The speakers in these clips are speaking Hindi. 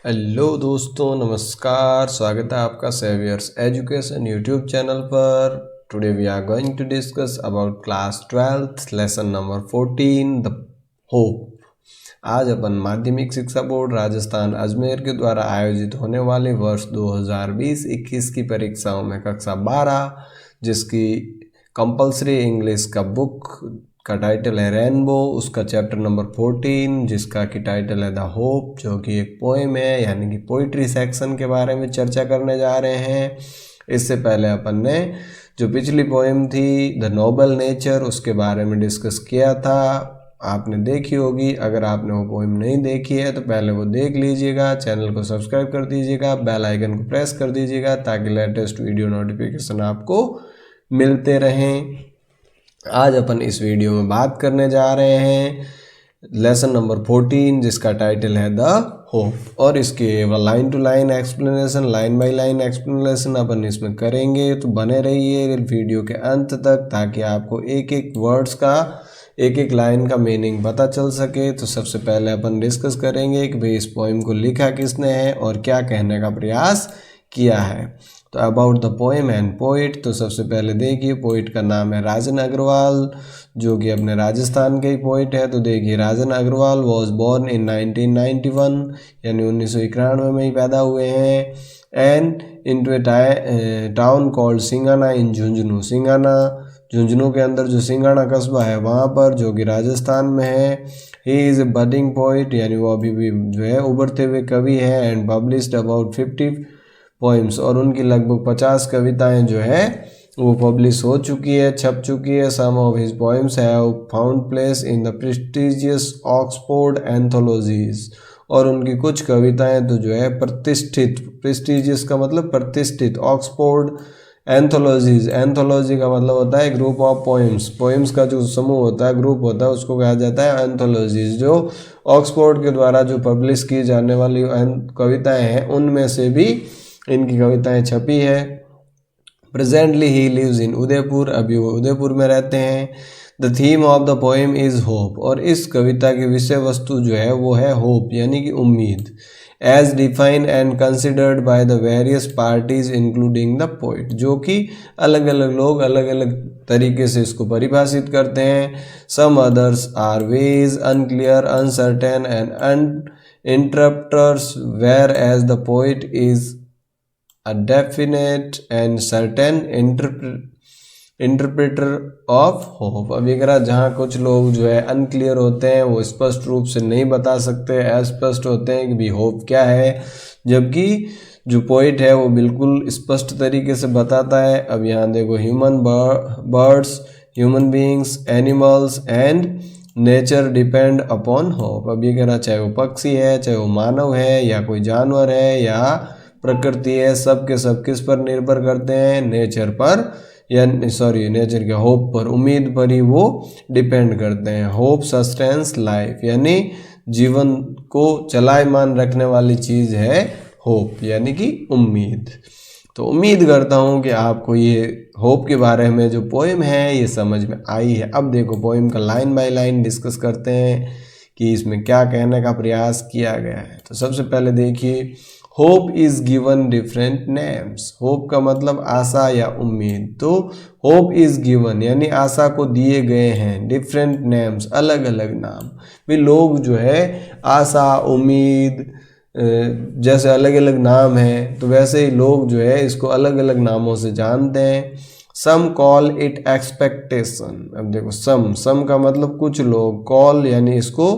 हेलो दोस्तों, नमस्कार। स्वागत है आपका सेवियर्स एजुकेशन यूट्यूब चैनल पर। Today we are going to discuss about class 12th lesson number 14 the hope. आज अपन माध्यमिक शिक्षा बोर्ड राजस्थान अजमेर के द्वारा आयोजित होने वाले वर्ष 2020-21 की परीक्षाओं में कक्षा 12 जिसकी कंपलसरी इंग्लिश का बुक का टाइटल है रेनबो, उसका चैप्टर नंबर 14 जिसका की टाइटल है द होप, जो कि एक पोएम है यानी कि पोइट्री सेक्शन के बारे में चर्चा करने जा रहे हैं। इससे पहले अपन ने जो पिछली पोएम थी द नोबल नेचर उसके बारे में डिस्कस किया था, आपने देखी होगी। अगर आपने वो पोएम नहीं देखी है तो पहले वो देख लीजिएगा। चैनल को सब्सक्राइब कर दीजिएगा, बेल आइकन को प्रेस कर दीजिएगा ताकि लेटेस्ट वीडियो नोटिफिकेशन आपको मिलते रहें। आज अपन इस वीडियो में बात करने जा रहे हैं लेसन नंबर 14 जिसका टाइटल है द होप, और इसके line to line explanation, line by line explanation अपन इसमें करेंगे। तो बने रहिए वीडियो के अंत तक ताकि आपको एक एक वर्ड्स का, एक एक लाइन का मीनिंग पता चल सके। तो सबसे पहले अपन डिस्कस करेंगे कि भाई इस पोएम को लिखा किसने है और क्या कहने का प्रयास किया है। तो about the poem and poet, तो सबसे पहले देखिए पोइट का नाम है राजन अग्रवाल, जो कि अपने राजस्थान के ही पोइट है। तो देखिए Rajan Agarwal was born in 1991 यानी 1991 में ही पैदा हुए हैं। And into a town called Singhana in Jhunjhunu, Singhana Jhunjhunu के अंदर जो सिंगाना कस्बा है वहाँ पर, जो कि राजस्थान में है। He is a budding poet यानी वो अभी भी जो है उभरते हुए कवि है। एंड पब्लिश्ड अबाउट 50 पोइम्स, और उनकी लगभग 50 कविताएं जो है वो पब्लिश हो चुकी है, छप चुकी है। Some of his poems have found place in the prestigious Oxford anthologies, और उनकी कुछ कविताएं तो जो है प्रतिष्ठित, प्रेस्टिजियस का मतलब प्रतिष्ठित, ऑक्सफोर्ड एंथोलॉजीज, एंथोलॉजी का मतलब होता है ग्रुप ऑफ पोइम्स, पोइम्स का जो समूह होता है, ग्रुप होता है, उसको कहा जाता है एंथोलॉजीज। जो ऑक्सफोर्ड के द्वारा जो पब्लिश की जाने वाली कविताएं हैं उनमें से भी इनकी कविताएं छपी है। Presently he lives in Udaipur, अभी वो उदयपुर में रहते हैं। The theme of the poem is hope, और इस कविता की विषय वस्तु जो है वो है होप यानी कि उम्मीद। As defined and considered by the various parties including the poet, जो कि अलग अलग लोग अलग अलग तरीके से इसको परिभाषित करते हैं। Some others are vague unclear, uncertain and uninterpreted, whereas the poet is a definite and certain interpreter of hope। अभी अगर जहाँ कुछ लोग जो है अनक्लियर होते हैं, वो स्पष्ट रूप से नहीं बता सकते, अस्पष्ट होते हैं कि भी होप क्या है, जबकि जो पोइट है वो बिल्कुल स्पष्ट तरीके से बताता है। अब यहाँ देखो human birds, human beings, animals and nature depend upon hope. अब ये कह रहा चाहे वो पक्षी है, चाहे वो मानव है, या कोई जानवर है, या प्रकृति है, सब के सब किस पर निर्भर करते हैं, नेचर पर, या सॉरी नेचर के होप पर, उम्मीद पर ही वो डिपेंड करते हैं। होप सस्टेन्स लाइफ, यानी जीवन को चलायमान रखने वाली चीज़ है होप यानी कि उम्मीद। तो उम्मीद करता हूँ कि आपको ये होप के बारे में जो पोएम है ये समझ में आई है। अब देखो पोएम का लाइन बाय लाइन डिस्कस करते हैं कि इसमें क्या कहने का प्रयास किया गया है। तो सबसे पहले देखिए, hope is given different names, hope का मतलब आशा या उम्मीद। तो होप इज़ गिवन यानी आशा को दिए गए हैं डिफरेंट नेम्स, अलग अलग नाम। भी लोग जो है आशा, उम्मीद जैसे अलग अलग नाम हैं, तो वैसे ही लोग जो है इसको अलग अलग नामों से जानते हैं। सम कॉल इट एक्सपेक्टेशन, अब देखो सम का मतलब कुछ लोग, कॉल यानी इसको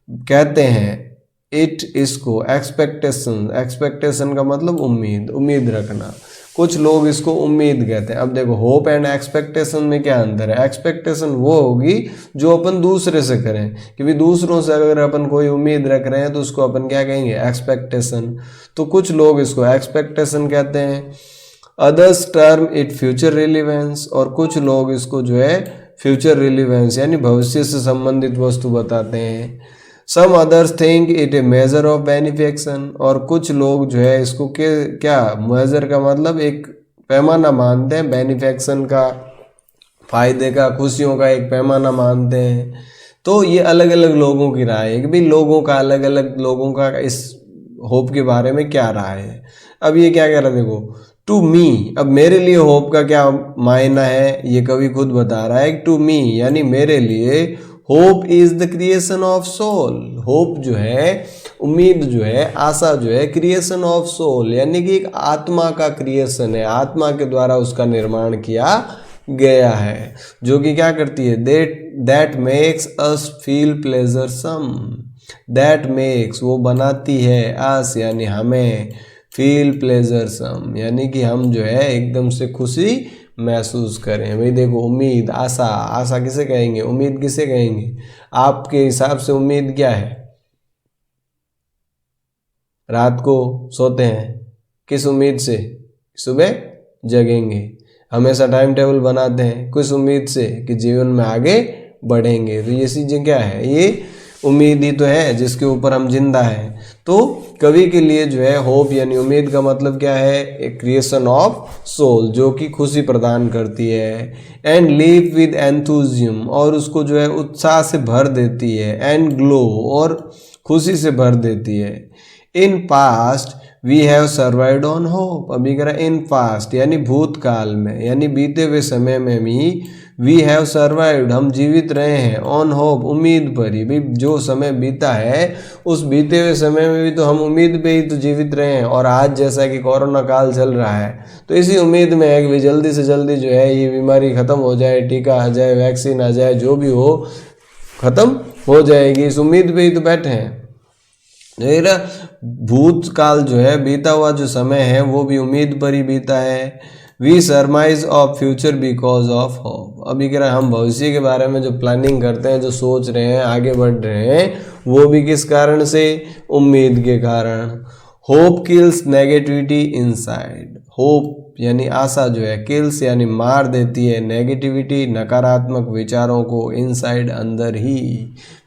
कहते हैं, इट इसको, एक्सपेक्टेशन, एक्सपेक्टेशन का मतलब उम्मीद, उम्मीद रखना, कुछ लोग इसको उम्मीद कहते हैं। अब देखो होप एंड एक्सपेक्टेशन में क्या अंतर है। एक्सपेक्टेशन वो होगी जो अपन दूसरे से करें, कि भी दूसरों से अगर अपन कोई उम्मीद रख रहे हैं तो उसको अपन क्या कहेंगे, एक्सपेक्टेशन। तो कुछ लोग इसको एक्सपेक्टेशन कहते हैं। Others term it future relevance, और कुछ लोग इसको जो है फ्यूचर रिलीवेंस यानी भविष्य से संबंधित वस्तु बताते हैं। Some others think it a measure of benefaction, और कुछ लोग जो है इसको क्या मेजर का मतलब एक पैमाना मानते हैं, बेनिफिक्शन का, फायदे का, खुशियों का एक पैमाना मानते हैं। तो ये अलग अलग लोगों की राय है कि भाई लोगों का अलग अलग, लोगों का इस होप के बारे में क्या राय है। अब ये क्या कह रहा है देखो, टू मी, अब मेरे लिए होप का क्या मायना है ये कवि खुद बता रहा है। टू मी यानी मेरे लिए hope is the creation of soul. Hope जो है, उम्मीद जो है, आशा जो है, क्रिएशन ऑफ सोल यानी कि एक आत्मा का क्रिएशन है, आत्मा के द्वारा उसका निर्माण किया गया है, जो कि क्या करती है, that makes us feel pleasure some. That makes वो बनाती है, अस यानी हमें, फील प्लेजर सम यानी कि हम जो है एकदम से खुशी महसूस करें। भाई देखो, उम्मीद, आशा, आशा किसे कहेंगे, उम्मीद किसे कहेंगे, आपके हिसाब से उम्मीद क्या है? रात को सोते हैं किस उम्मीद से, सुबह जगेंगे। हमेशा टाइम टेबल बनाते हैं किस उम्मीद से, कि जीवन में आगे बढ़ेंगे। तो ये चीज़ें क्या है, ये उम्मीद ही तो है जिसके ऊपर हम जिंदा हैं। तो कवि के लिए जो है होप यानी उम्मीद का मतलब क्या है, एक क्रिएशन ऑफ सोल जो कि खुशी प्रदान करती है। एंड लीव विद एंथुजियम, और उसको जो है उत्साह से भर देती है। एंड ग्लो, और खुशी से भर देती है। In past we have survived on hope. अभी कह रहा है इन पास्ट यानी भूतकाल में, यानी बीते हुए समय में भी वी हैव सर्वाइव्ड हम जीवित रहे हैं, ऑन होप उम्मीद पर ही। भाई जो समय बीता है उस बीते हुए समय में भी तो हम उम्मीद पे ही तो जीवित रहे हैं। और आज जैसा कि कोरोना काल चल रहा है तो इसी उम्मीद में है कि भाई जल्दी से जल्दी जो है ये बीमारी ख़त्म हो जाए, टीका आ जाए, वैक्सीन आ जाए, जो भी हो ख़त्म हो जाएगी, इस उम्मीद पे ही तो बैठे हैं। मेरा भूतकाल जो है, बीता हुआ जो समय है वो भी उम्मीद पर ही बीता है। We surmise of future because of hope. अभी कह रहा है हम भविष्य के बारे में जो प्लानिंग करते हैं, जो सोच रहे हैं, आगे बढ़ रहे हैं, वो भी किस कारण से, उम्मीद के कारण। Hope kills negativity inside. Hope यानी आशा जो है, किल्स यानी मार देती है, नेगेटिविटी नकारात्मक विचारों को, इनसाइड अंदर ही।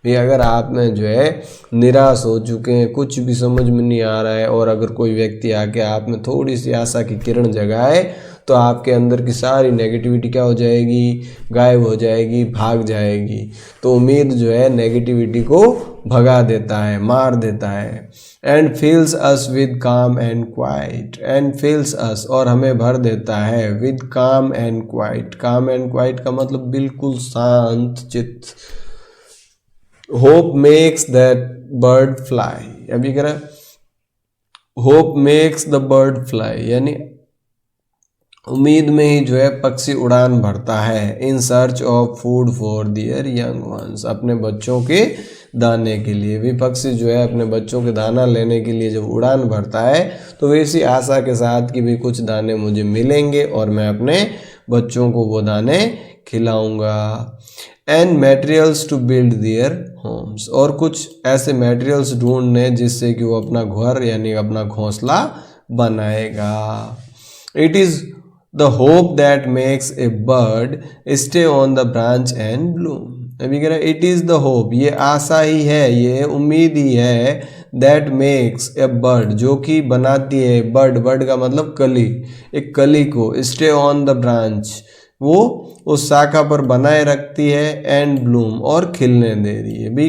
भी अगर आप में जो है निराश हो चुके हैं, कुछ भी समझ में नहीं आ रहा है, और अगर कोई व्यक्ति आके आप में थोड़ी सी आशा की किरण जगाए तो आपके अंदर की सारी नेगेटिविटी क्या हो जाएगी, गायब हो जाएगी, भाग जाएगी। तो उम्मीद जो है नेगेटिविटी को भगा देता है, मार देता है। एंड फिल्स अस विद काम एंड क्वाइट। एंड फिल्स अस और हमें भर देता है, विद काम एंड क्वाइट। काम एंड क्वाइट का मतलब बिल्कुल शांत चित्त। Hope makes that bird fly. अभी कह रहा है hope makes the bird fly यानी उम्मीद में ही जो है पक्षी उड़ान भरता है। In search of food for their young ones, अपने बच्चों के दाने के लिए। भी पक्षी जो है अपने बच्चों के दाना लेने के लिए जब उड़ान भरता है तो वैसी आशा के साथ कि भी कुछ दाने मुझे मिलेंगे और मैं अपने बच्चों को वो दाने खिलाऊंगा। And materials to build their homes, और कुछ ऐसे मटेरियल्स ढूंढने जिससे कि वो अपना घर यानी अपना घोंसला बनाएगा। It is the hope that makes a bird stay on the branch and Bloom. अभी कह रहा है इट इज़ द होप, ये आशा ही है, ये उम्मीद ही है, दैट मेक्स ए बर्ड जो कि बनाती है, बर्ड, बर्ड का मतलब कली, एक कली को, स्टे ऑन द ब्रांच वो उस शाखा पर बनाए रखती है, एंड ब्लूम और खिलने दे रही है। भी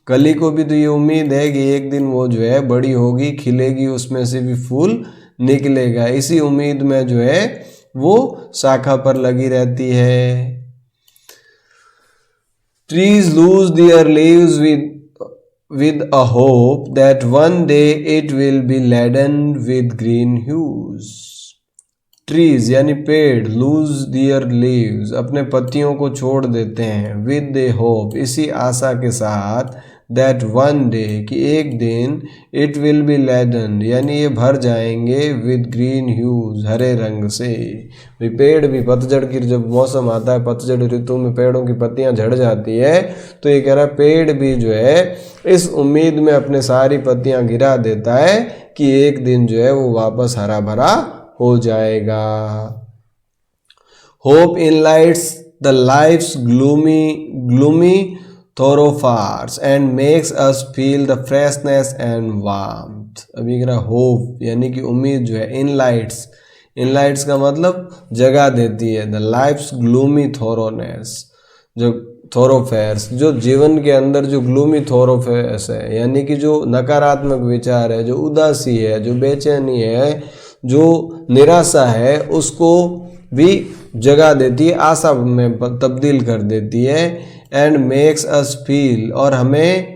कली को भी तो ये उम्मीद है कि एक दिन वो जो है बड़ी होगी, खिलेगी, उसमें से भी फूल निकलेगा। इसी उम्मीद में जो है वो शाखा पर लगी रहती है। Trees lose their leaves with a hope that one day it will be laden with green hues. Trees यानी पेड़, लूज दियर लीव्स अपने पत्तियों को छोड़ देते हैं, विद ए होप इसी आशा के साथ, दैट वन डे कि एक दिन, इट विल बी लेडन यानी ये भर जाएंगे, विद ग्रीन ह्यूज हरे रंग से। भी पेड़ भी पतझड़ की जब मौसम आता है, पतझड़ ऋतु में पेड़ों की पत्तियां झड़ जाती है, तो ये कह रहा है पेड़ भी जो है इस उम्मीद में अपने सारी पत्तियां गिरा देता है कि एक दिन जो है वो वापस हरा भरा हो जाएगा। Hope enlights the life's gloomy thoroughfares and makes us feel the freshness and warmth. अभी कह रहा होप यानी कि उम्मीद जो है, इनलाइट्स का मतलब जगा देती है, द लाइफ्स ग्लूमी थोरोनेस जो थोरोफेयर्स, जो जीवन के अंदर जो ग्लूमी थोरोफेयर्स है, यानी कि जो नकारात्मक विचार है, जो उदासी है, जो बेचैनी है, जो निराशा है, उसको भी जगा देती है, आशा में तब्दील कर देती है। एंड मेक्स अस फील, और हमें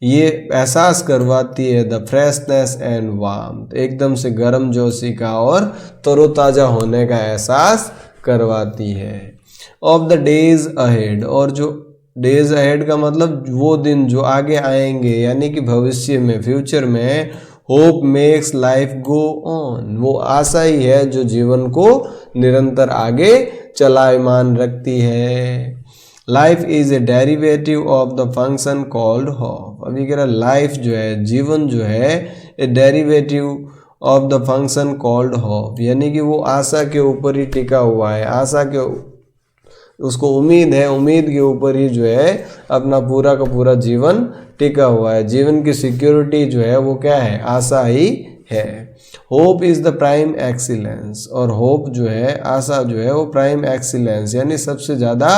ये एहसास करवाती है द फ्रेशनेस एंड वार्मथ, एकदम से गर्म जोशी का और तरोताज़ा होने का एहसास करवाती है। ऑफ द डेज अहेड, और जो डेज अहेड का मतलब वो दिन जो आगे आएंगे, यानी कि भविष्य में, फ्यूचर में। Hope makes life go on, वो आशा ही है जो जीवन को निरंतर आगे चलायमान रखती है। Life is a derivative of the function called hope, अभी कह रहा लाइफ जो है, जीवन जो है, ए derivative of the function called hope, यानी कि वो आशा के ऊपर ही टिका हुआ है, आशा के, उसको उम्मीद है, उम्मीद के ऊपर ही जो है अपना पूरा का पूरा जीवन टिका हुआ है। जीवन की सिक्योरिटी जो है वो क्या है, आशा ही है। Hope is the prime excellence, और होप जो है, आशा जो है, वो प्राइम एक्सीलेंस यानी सबसे ज़्यादा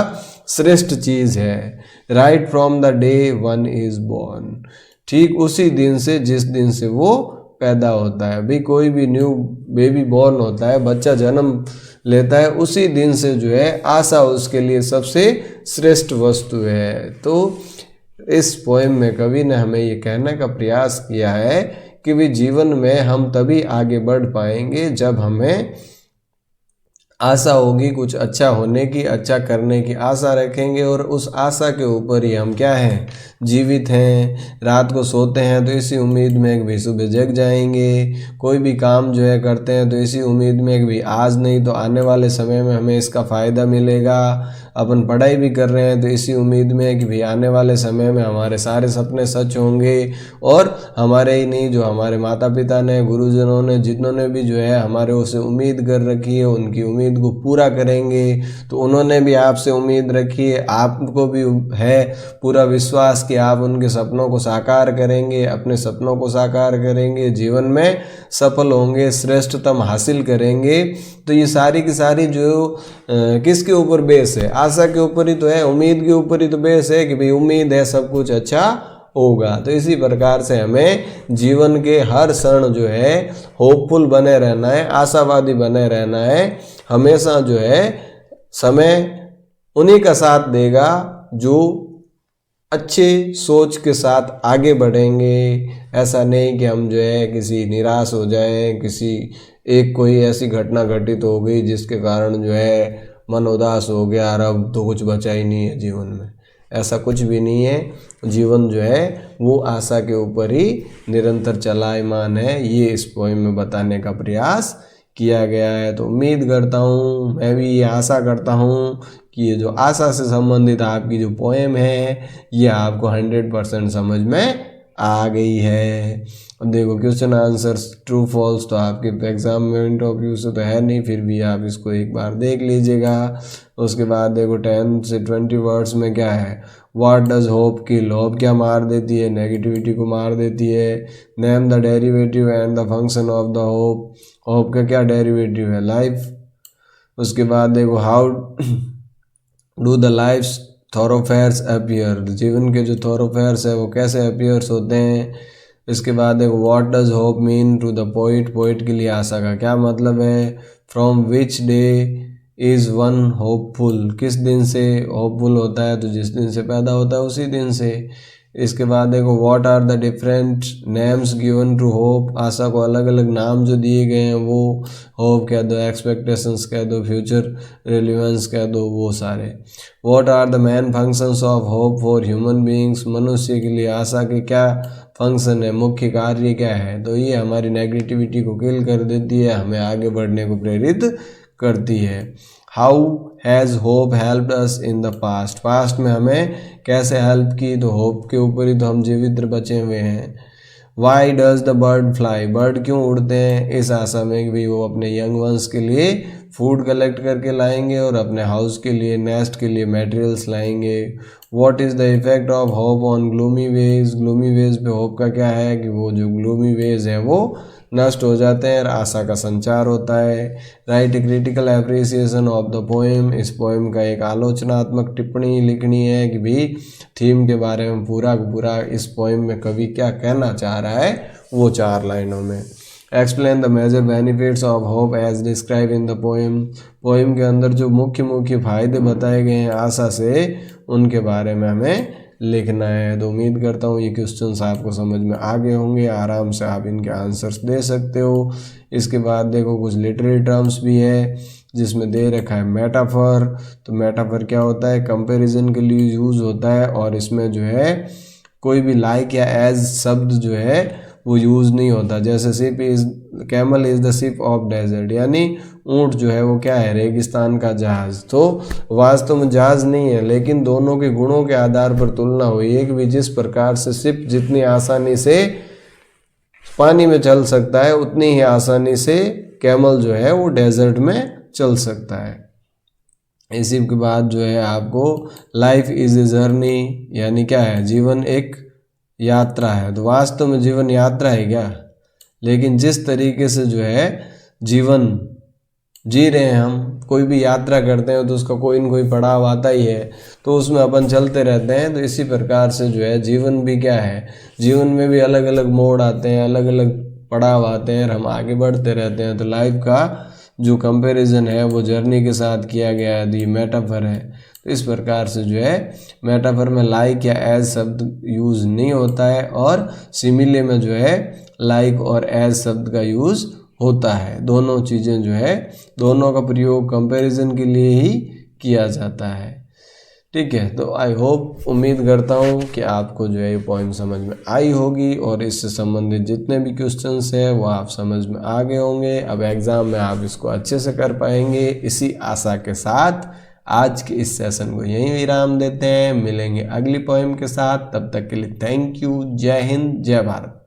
श्रेष्ठ चीज़ है। Right from the day one is born, ठीक उसी दिन से जिस दिन से वो पैदा होता है। अभी कोई भी न्यू बेबी बॉर्न होता है, बच्चा जन्म लेता है, उसी दिन से जो है आशा उसके लिए सबसे श्रेष्ठ वस्तु है। तो इस पोएम में कवि ने हमें ये कहने का प्रयास किया है कि भी जीवन में हम तभी आगे बढ़ पाएंगे जब हमें आशा होगी कुछ अच्छा होने की, अच्छा करने की आशा रखेंगे, और उस आशा के ऊपर ही हम क्या हैं, जीवित हैं। रात को सोते हैं तो इसी उम्मीद में कि भाई सुबह जग जाएंगे, कोई भी काम जो है करते हैं तो इसी उम्मीद में कि भाई आज नहीं तो आने वाले समय में हमें इसका फ़ायदा मिलेगा। अपन पढ़ाई भी कर रहे हैं तो इसी उम्मीद में कि भाई आने वाले समय में हमारे सारे सपने सच होंगे, और हमारे ही नहीं, जो हमारे माता पिता ने, गुरुजनों ने, जिन्होंने भी जो है हमारे उससे उम्मीद कर रखी है, उनकी उम्मीद को पूरा करेंगे। तो उन्होंने भी आपसे उम्मीद रखी है, आपको भी है पूरा विश्वास कि आप उनके सपनों को साकार करेंगे, अपने सपनों को साकार करेंगे, जीवन में सफल होंगे, श्रेष्ठतम हासिल करेंगे। तो ये सारी की सारी जो किसके ऊपर बेस है, आशा के ऊपर ही तो है, उम्मीद के ऊपर ही तो बेस है कि भाई उम्मीद है सब कुछ अच्छा होगा। तो इसी प्रकार से हमें जीवन के हर क्षण जो है होपफुल बने रहना है, आशावादी बने रहना है। हमेशा जो है समय उन्हीं का साथ देगा जो अच्छे सोच के साथ आगे बढ़ेंगे। ऐसा नहीं कि हम जो है किसी निराश हो जाएं, किसी एक कोई ऐसी घटना घटित हो गई जिसके कारण जो है मन उदास हो गया और अब तो कुछ बचा ही नहीं है जीवन में, ऐसा कुछ भी नहीं है। जीवन जो है वो आशा के ऊपर ही निरंतर चलायमान है, ये इस पोएम में बताने का प्रयास किया गया है। तो उम्मीद करता हूँ, मैं भी ये आशा करता हूँ कि ये जो आशा से संबंधित आपकी जो पोएम है ये आपको 100% समझ में आ गई है। अब देखो क्वेश्चन आंसर्स ट्रू फॉल्स तो आपके एग्जामिनेंट ऑफ व्यू से तो है नहीं, फिर भी आप इसको एक बार देख लीजिएगा। उसके बाद देखो 10 से 20 वर्ड्स में क्या है, what does hope kill, hope क्या मार देती है, नेगेटिविटी को मार देती है। Name the derivative and the function of the hope, hope का क्या डेरिवेटिव है, लाइफ। उसके बाद देखो how do the life thoroughfares appear, जीवन के जो थॉरोफेयर्स है वो कैसे अपीयर्स होते हैं। इसके बाद देखो what does hope mean to the poet, poet के लिए आशा का क्या मतलब है। From which day is one hopeful, किस दिन से होपफुल होता है, तो जिस दिन से पैदा होता है उसी दिन से। इसके बाद देखो what are the different names given to hope, आशा को अलग अलग नाम जो दिए गए हैं वो होप कह दो, एक्सपेक्टेशंस कह दो, फ्यूचर रिलेवेंस कह दो, वो सारे। What are the main functions of hope for human beings, मनुष्य के लिए आशा के क्या फंक्शन है, मुख्य कार्य क्या है। तो ये हमारी नेगेटिविटी को किल कर देती है, हमें आगे बढ़ने को प्रेरित करती है। How has hope helped us in the past, past में हमें कैसे हेल्प की, तो होप के ऊपर ही तो हम जीवित बचे हुए हैं। Why does the bird fly, bird क्यों उड़ते हैं, इस आशा में कि भाई वो अपने यंग वंस के लिए फूड कलेक्ट करके लाएंगे और अपने हाउस के लिए, नेस्ट के लिए मटेरियल्स लाएंगे। What is the effect of hope on gloomy ways, gloomy ways पे होप का क्या है कि वो जो ग्लूमी वेज है वो नष्ट हो जाते हैं और आशा का संचार होता है। Right critical appreciation of the poem, इस पोएम का एक आलोचनात्मक टिप्पणी लिखनी है कि भी थीम के बारे में पूरा पूरा इस पोएम में कवि क्या कहना चाह रहा है वो 4 लाइनों में। Explain the major benefits of hope as describe in the poem, poem के अंदर जो मुख्य मुख्य फायदे बताए गए हैं आशा से उनके बारे में हमें लिखना है। तो उम्मीद करता हूँ ये क्वेश्चंस आपको समझ में आ गए होंगे, आराम से आप इनके आंसर्स दे सकते हो। इसके बाद देखो कुछ लिटरेरी टर्म्स भी है जिसमें दे रखा है मेटाफर। तो मेटाफर क्या होता है, कंपैरिजन के लिए यूज़ होता है और इसमें जो है कोई भी लाइक या एज शब्द जो है वो यूज़ नहीं होता। जैसे ship is camel is the ship of desert, यानी ऊँट जो है वो क्या है, रेगिस्तान का जहाज़। तो वास्तव में जहाज़ नहीं है, लेकिन दोनों के गुणों के आधार पर तुलना हुई है कि भी जिस प्रकार से शिप जितनी आसानी से पानी में चल सकता है उतनी ही आसानी से कैमल जो है वो डेजर्ट में चल सकता है। इसी के बाद जो है आपको लाइफ इज़ ए जर्नी, यानी क्या है, जीवन एक यात्रा है। तो वास्तव में जीवन यात्रा है क्या, लेकिन जिस तरीके से जो है जीवन जी रहे हैं हम, कोई भी यात्रा करते हैं तो उसका कोई न कोई पड़ाव आता ही है, तो उसमें अपन चलते रहते हैं। तो इसी प्रकार से जो है जीवन भी क्या है, जीवन में भी अलग अलग मोड़ आते हैं, अलग अलग पड़ाव आते हैं और हम आगे बढ़ते रहते हैं। तो लाइफ का जो कंपैरिजन है वो जर्नी के साथ किया गया है, ये मेटाफर है। तो इस प्रकार से जो है मेटाफर में लाइक या एज शब्द यूज़ नहीं होता है और सिमिले में जो है लाइक और एज शब्द का यूज़ होता है। दोनों चीज़ें जो है, दोनों का प्रयोग कंपैरिजन के लिए ही किया जाता है। ठीक है, तो आई होप, उम्मीद करता हूँ कि आपको जो है ये पोएम समझ में आई होगी और इससे संबंधित जितने भी क्वेश्चंस हैं वो आप समझ में आ गए होंगे। अब एग्ज़ाम में आप इसको अच्छे से कर पाएंगे, इसी आशा के साथ आज के इस सेशन को यहीं विराम देते हैं। मिलेंगे अगली पोएम के साथ, तब तक के लिए थैंक यू। जय हिंद, जय भारत।